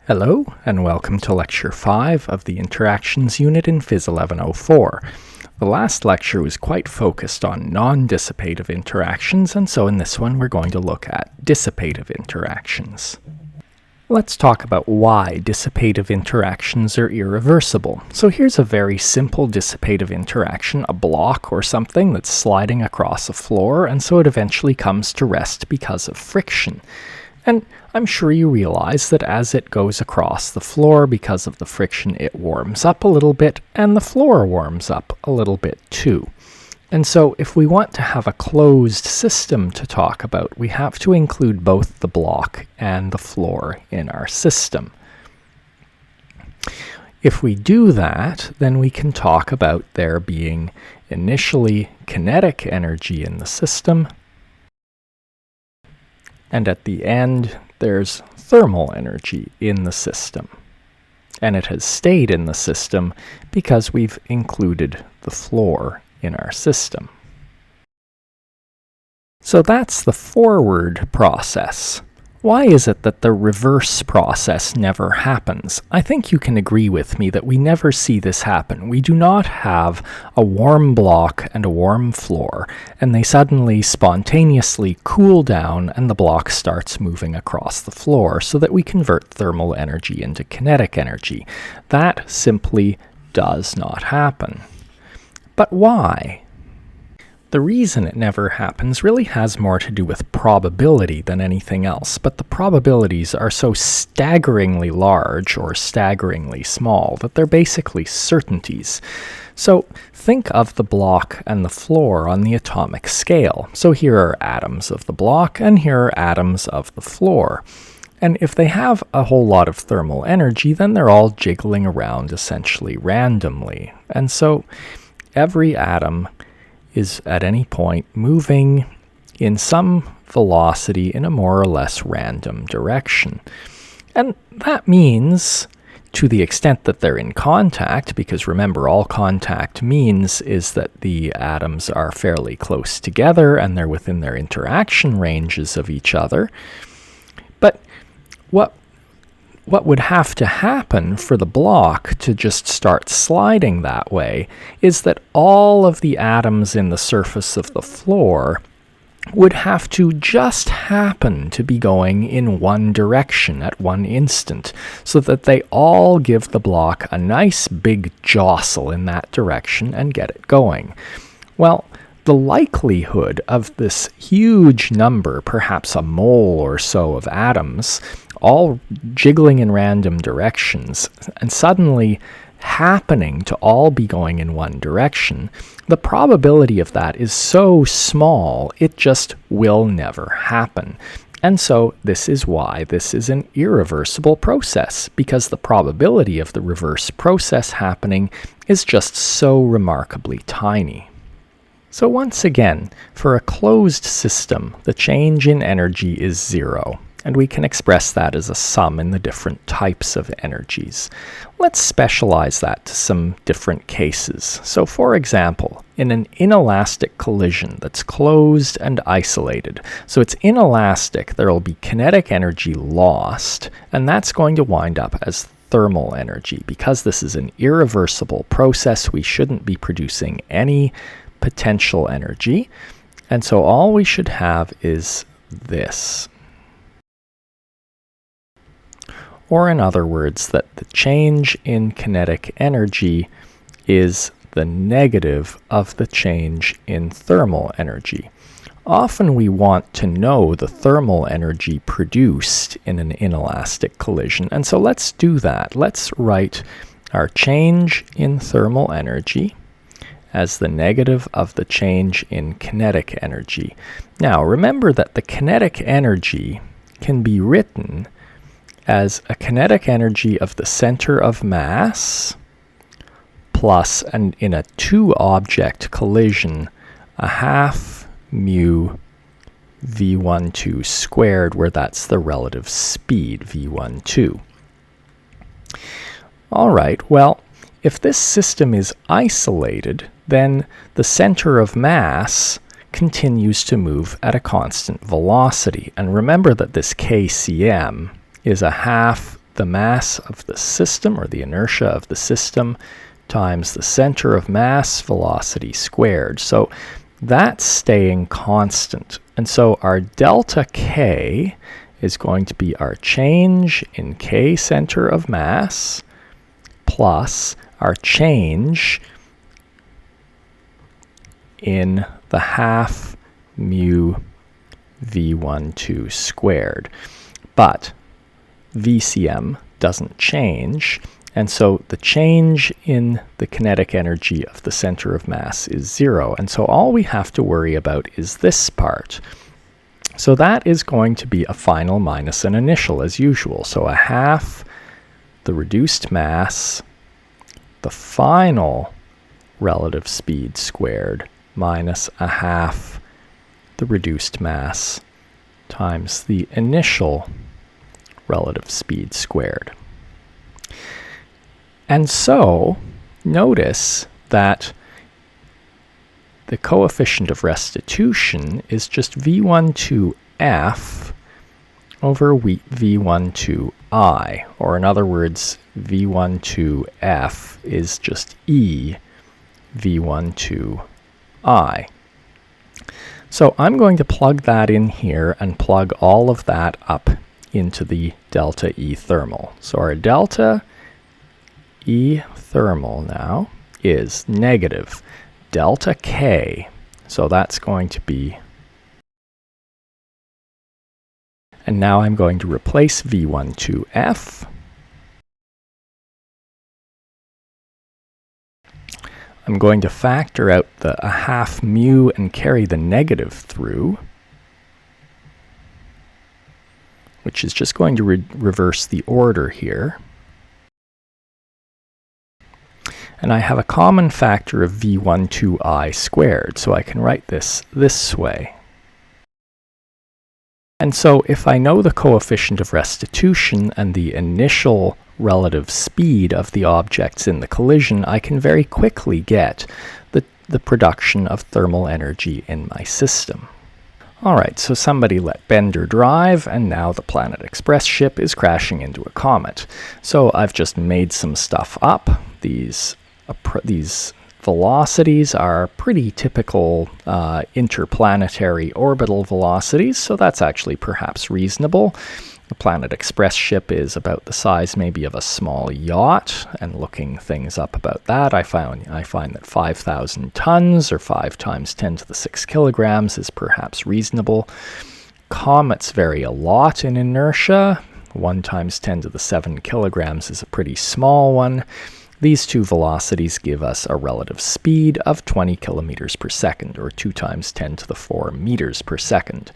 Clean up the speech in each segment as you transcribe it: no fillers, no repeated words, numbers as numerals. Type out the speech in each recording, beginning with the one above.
Hello, and welcome to Lecture 5 of the Interactions Unit in Phys 1104. The last lecture was quite focused on non-dissipative interactions, and so in this one we're going to look at dissipative interactions. Let's talk about why dissipative interactions are irreversible. So here's a very simple dissipative interaction, a block or something that's sliding across a floor, and so it eventually comes to rest because of friction. And I'm sure you realize that as it goes across the floor, because of the friction, it warms up a little bit, and the floor warms up a little bit too. And so if we want to have a closed system to talk about, we have to include both the block and the floor in our system. If we do that, then we can talk about there being initially kinetic energy in the system, and at the end, there's thermal energy in the system. And it has stayed in the system because we've included the floor in our system. So that's the forward process. Why is it that the reverse process never happens? I think you can agree with me that we never see this happen. We do not have a warm block and a warm floor, and they suddenly spontaneously cool down and the block starts moving across the floor so that we convert thermal energy into kinetic energy. That simply does not happen. But why? The reason it never happens really has more to do with probability than anything else, but the probabilities are so staggeringly large or staggeringly small that they're basically certainties. So think of the block and the floor on the atomic scale. So here are atoms of the block and here are atoms of the floor. And if they have a whole lot of thermal energy, then they're all jiggling around essentially randomly. And so every atom is at any point moving in some velocity in a more or less random direction. And that means, to the extent that they're in contact, because remember all contact means is that the atoms are fairly close together and they're within their interaction ranges of each other. But what would have to happen for the block to just start sliding that way is that all of the atoms in the surface of the floor would have to just happen to be going in one direction at one instant, so that they all give the block a nice big jostle in that direction and get it going. Well, the likelihood of this huge number, perhaps a mole or so of atoms, all jiggling in random directions, and suddenly happening to all be going in one direction, the probability of that is so small, it just will never happen. And so this is why this is an irreversible process, because the probability of the reverse process happening is just so remarkably tiny. So once again, for a closed system, the change in energy is zero, and we can express that as a sum in the different types of energies. Let's specialize that to some different cases. So for example, in an inelastic collision that's closed and isolated, so it's inelastic, there will be kinetic energy lost, and that's going to wind up as thermal energy. Because this is an irreversible process, we shouldn't be producing any potential energy, and so all we should have is this. Or in other words, that the change in kinetic energy is the negative of the change in thermal energy. Often we want to know the thermal energy produced in an inelastic collision, and so let's do that. Let's write our change in thermal energy as the negative of the change in kinetic energy. Now remember that the kinetic energy can be written as a kinetic energy of the center of mass plus, and in a two-object collision, a half mu v12 squared, where that's the relative speed, v12. All right, well, if this system is isolated, then the center of mass continues to move at a constant velocity. And remember that this kcm is a half the mass of the system, or the inertia of the system, times the center of mass velocity squared. So that's staying constant. And so our delta K is going to be our change in K center of mass plus our change in the half mu V12 squared. But VCM doesn't change, and so the change in the kinetic energy of the center of mass is 0. And so all we have to worry about is this part. So that is going to be a final minus an initial as usual. So a half the reduced mass, the final relative speed squared, minus a half the reduced mass times the initial relative speed squared. And so notice that the coefficient of restitution is just V12F over V12I, or in other words, V12F is just E V12I. So I'm going to plug that in here and plug all of that up into the delta E thermal. So our delta E thermal now is negative delta K. So that's going to be, and now I'm going to replace V12F. I'm going to factor out a half mu and carry the negative through, which is just going to reverse the order here. And I have a common factor of V12I squared, so I can write this way. And so if I know the coefficient of restitution and the initial relative speed of the objects in the collision, I can very quickly get the production of thermal energy in my system. Alright, so somebody let Bender drive, and now the Planet Express ship is crashing into a comet. So I've just made some stuff up. These velocities are pretty typical interplanetary orbital velocities, so that's actually perhaps reasonable. The Planet Express ship is about the size maybe of a small yacht, and looking things up about that, I find that 5,000 tons, or 5 times 10 to the 6 kilograms, is perhaps reasonable. Comets vary a lot in inertia. 1 times 10 to the 7 kilograms is a pretty small one. These two velocities give us a relative speed of 20 kilometers per second, or 2 times 10 to the 4 meters per second.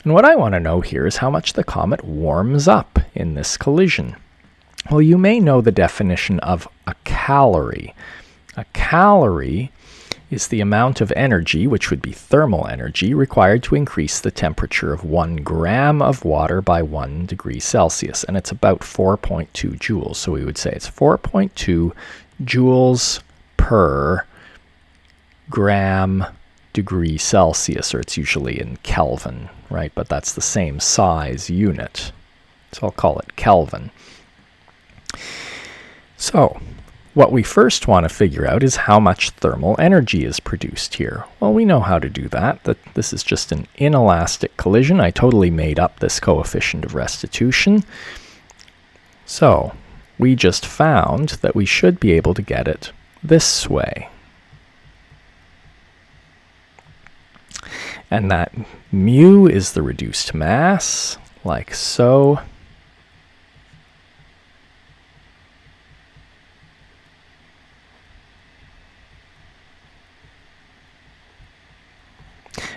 And what I want to know here is how much the comet warms up in this collision. Well, you may know the definition of a calorie. A calorie is the amount of energy, which would be thermal energy, required to increase the temperature of 1 gram of water by 1 degree Celsius. And it's about 4.2 joules. So we would say it's 4.2 joules per gram degree Celsius, or it's usually in Kelvin, right? But that's the same size unit. So I'll call it Kelvin. So what we first want to figure out is how much thermal energy is produced here. Well, we know how to do that. This is just an inelastic collision. I totally made up this coefficient of restitution. So we just found that we should be able to get it this way. And that mu is the reduced mass, like so.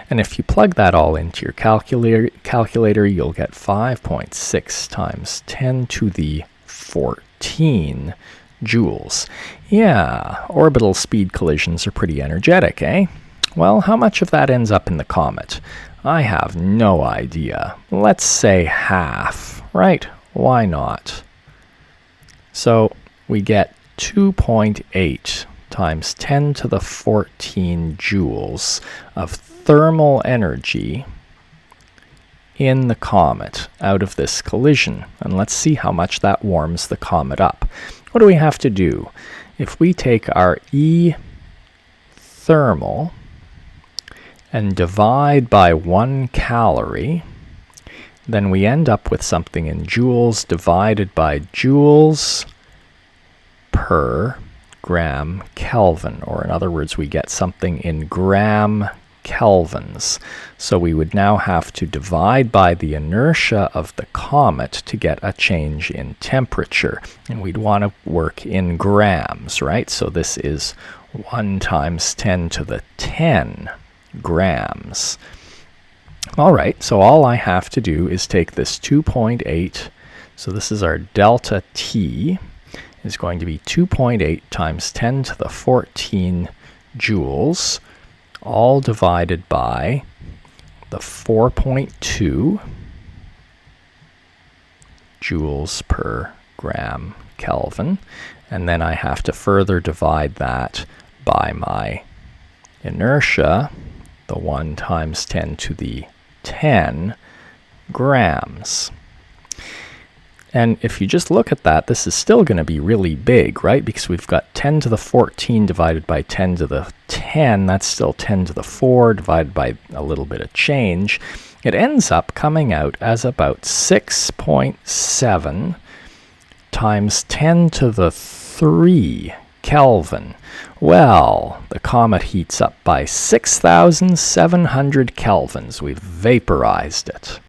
And if you plug that all into your calculator, you'll get 5.6 times 10 to the 14 joules. Yeah, orbital speed collisions are pretty energetic, eh? Well, how much of that ends up in the comet? I have no idea. Let's say half, right? Why not? So we get 2.8 times 10 to the 14 joules of thermal energy in the comet out of this collision. And let's see how much that warms the comet up. What do we have to do? If we take our E thermal and divide by 1 calorie, then we end up with something in joules divided by joules per gram Kelvin, or in other words, we get something in gram kelvins. So we would now have to divide by the inertia of the comet to get a change in temperature. And we'd want to work in grams, right? So this is 1 times 10 to the 10 grams. All right, so all I have to do is take this 2.8, so this is our delta T, is going to be 2.8 times 10 to the 14 joules, all divided by the 4.2 joules per gram Kelvin, and then I have to further divide that by my inertia, the 1 times 10 to the 10 grams. And if you just look at that, this is still going to be really big, right? Because we've got 10 to the 14 divided by 10 to the 10. That's still 10 to the 4 divided by a little bit of change. It ends up coming out as about 6.7 times 10 to the 3 Kelvin. Well, the comet heats up by 6,700 kelvins. We've vaporized it.